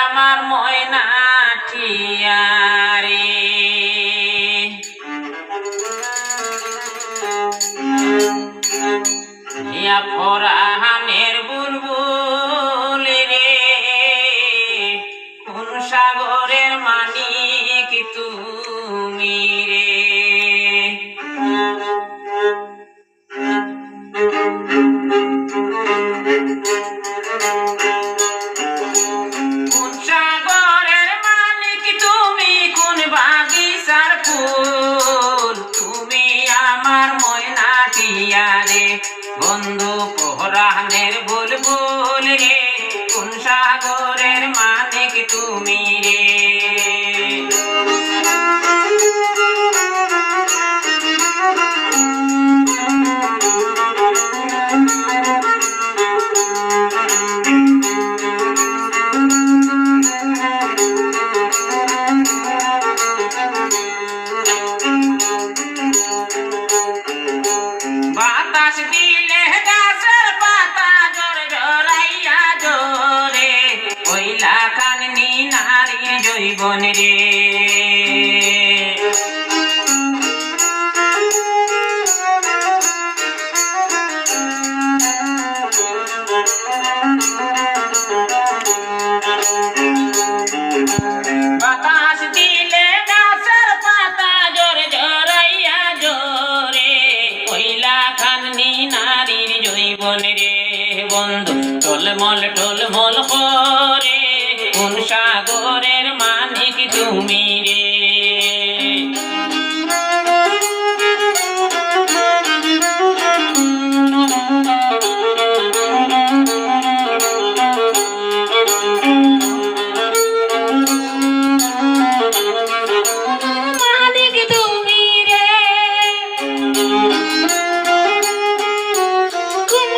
আমার ময়না টিয়ারে ইয়া ফরহানের বুলবুল রে কোন সাগরের মানিক তুমি রে কোন সাগরের মানিক তুমি কোন বাগিচার ফুল তুমি আমার ময়না টিয়ারে বন্ধু পরাণের বুলবুল রে কোন সাগরের মানিক তুমি রে বাতাস দিলে গাছের পাতা জোরে জড়াইয়া জোরে ওইলা কাননি নারীর জৈবন রে বাতাস দিলে গাছের পাতা জোরে জড়াইয়া জোরে ওইলা কাননি নারীর জৈবন রে বন্ধু টলমল টলমল করে কোন সাগরের মানিক তুমি রে মানিক তুমি রে কোন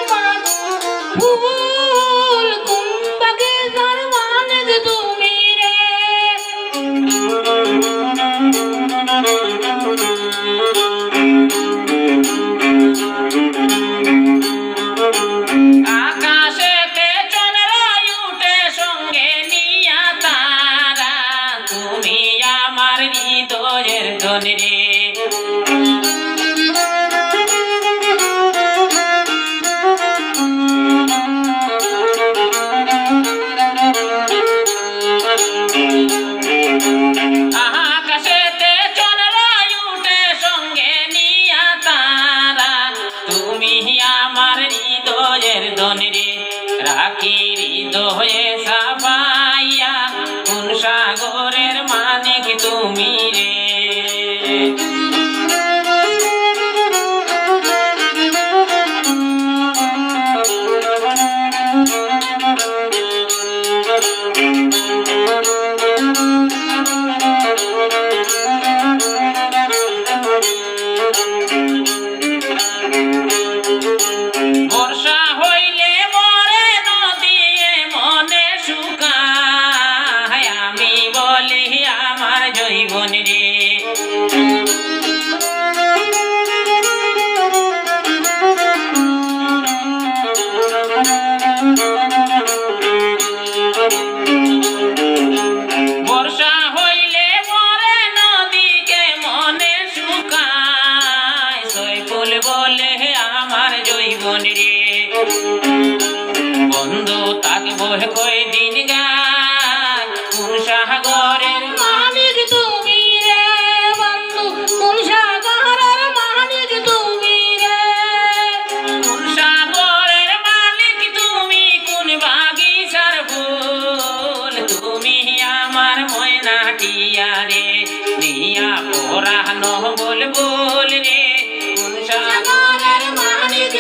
ফুল কোন বাগিচার মানিক তুমি রে আকাশেতে চন্দ্র উঠে সঙ্গে নিয়া তারা তুমি আমার হৃদয়ের ধন রে আকাশেতে চন্দ্র উঠে সঙ্গে নিয়া তারা তুমি আমার হৃদয়ের ধন রে রাখি হৃদয়ে সাফাইয়া কোন সাগরের মানিক তুমি রে বর্ষা হইলে মরে নদী মনে শুকায় আমি বলি আমার জৈবন রে বর্ষা হইলে মরে নদীকে মনে শুকায় সৈফুল বলে আমার জৈবন রে বন্ধু থাকবো কয়দিন গায় কোন সাগরের মানিক তুমি রে বন্ধু কোন সাগরের মানিক তুমি রে কোন সাগরের মালিক তুমি কোন বাগিচার ফুল তুমি আমার ময়না টিয়ারে নিয়া পরানো বুলবুল রে কোন সাগরের মানিক